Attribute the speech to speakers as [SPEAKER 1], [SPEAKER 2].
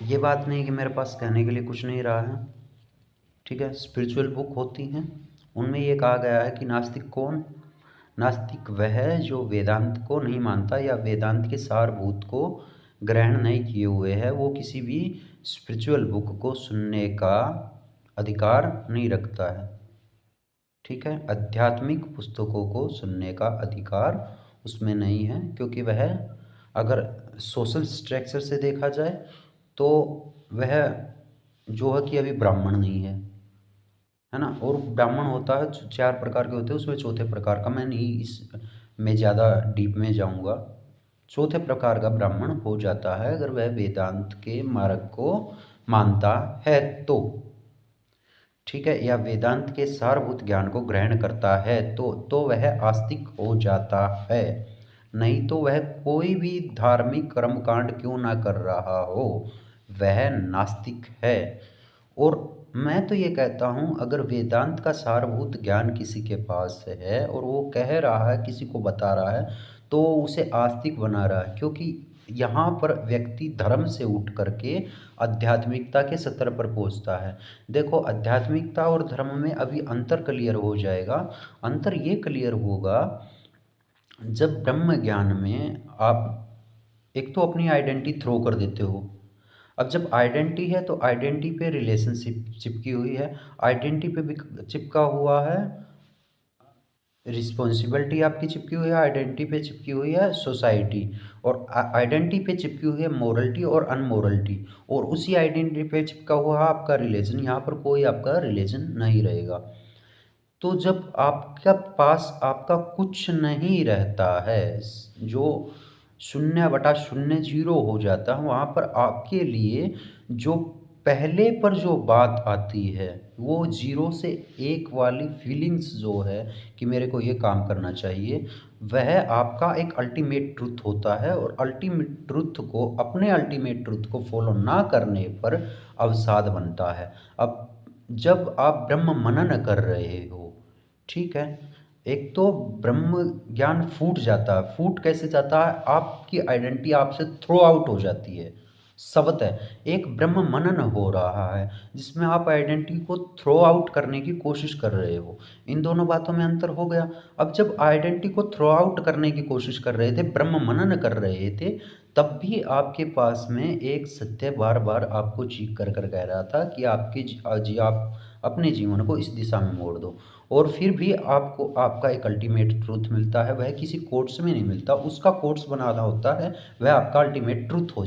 [SPEAKER 1] ये बात नहीं कि मेरे पास कहने के लिए कुछ नहीं रहा है। ठीक है, स्पिरिचुअल बुक होती हैं, उनमें ये कहा गया है कि नास्तिक कौन? नास्तिक वह है जो वेदांत को नहीं मानता या वेदांत के सारभूत को ग्रहण नहीं किए हुए है। वो किसी भी स्पिरिचुअल बुक को सुनने का अधिकार नहीं रखता है। ठीक है, आध्यात्मिक पुस्तकों को सुनने का अधिकार उसमें नहीं है, क्योंकि वह, अगर सोशल स्ट्रक्चर से देखा जाए तो वह जो है कि अभी ब्राह्मण नहीं है ना। और ब्राह्मण होता है, चार प्रकार के होते हैं, उसमें चौथे प्रकार का मैं नहीं इस में ज़्यादा डीप में जाऊंगा। चौथे प्रकार का ब्राह्मण हो जाता है अगर वह वेदांत के मार्ग को मानता है तो। ठीक है, या वेदांत के सारभूत ज्ञान को ग्रहण करता है तो वह आस्तिक हो जाता है। नहीं तो वह कोई भी धार्मिक कर्मकांड क्यों ना कर रहा हो, वह नास्तिक है। और मैं तो ये कहता हूँ, अगर वेदांत का सारभूत ज्ञान किसी के पास है और वो कह रहा है, किसी को बता रहा है, तो उसे आस्तिक बना रहा है। क्योंकि यहाँ पर व्यक्ति धर्म से उठ करके आध्यात्मिकता के स्तर पर पहुँचता है। देखो, आध्यात्मिकता और धर्म में अभी अंतर क्लियर हो जाएगा। अंतर ये क्लियर होगा जब ब्रह्म ज्ञान में आप एक तो अपनी आइडेंटिटी थ्रो कर देते हो। अब जब आइडेंटिटी है तो आइडेंटिटी पे रिलेशनशिप चिपकी हुई है, आइडेंटिटी पे भी चिपका हुआ है रिस्पॉन्सिबिलिटी, आपकी चिपकी हुई है आइडेंटिटी पे, चिपकी हुई है सोसाइटी, और आइडेंटिटी पे चिपकी हुई है मोरलिटी और अनमोरलिटी, और उसी आइडेंटिटी पे चिपका हुआ है आपका रिलीजन। यहाँ पर कोई आपका रिलीजन नहीं रहेगा। तो जब आपका पास आपका कुछ नहीं रहता है, जो शून्य बटा शून्य जीरो हो जाता है, वहाँ पर आपके लिए जो पहले पर जो बात आती है वो जीरो से एक वाली फीलिंग्स जो है कि मेरे को ये काम करना चाहिए, वह आपका एक अल्टीमेट ट्रुथ होता है। और अल्टीमेट ट्रुथ को, अपने अल्टीमेट ट्रुथ को फॉलो ना करने पर अवसाद बनता है। अब जब आप ब्रह्म मनन कर रहे हो, ठीक है, एक तो ब्रह्म ज्ञान फूट जाता है। फूट कैसे जाता है? आपकी आइडेंटिटी आपसे थ्रो आउट हो जाती है, शब्द है। एक ब्रह्म मनन हो रहा है जिसमें आप आइडेंटिटी को थ्रो आउट करने की कोशिश कर रहे हो। इन दोनों बातों में अंतर हो गया। अब जब आइडेंटिटी को थ्रो आउट करने की कोशिश कर रहे थे, ब्रह्म मनन कर रहे थे, तब भी आपके पास में एक सत्य बार बार आपको चीख कर कर कह रहा था कि आप अपने जीवन को इस दिशा में मोड़ दो। और फिर भी आपको आपका एक अल्टीमेट ट्रूथ मिलता है, वह किसी कोट्स में नहीं मिलता, उसका कोट्स बनाना होता है, वह आपका अल्टीमेट ट्रूथ हो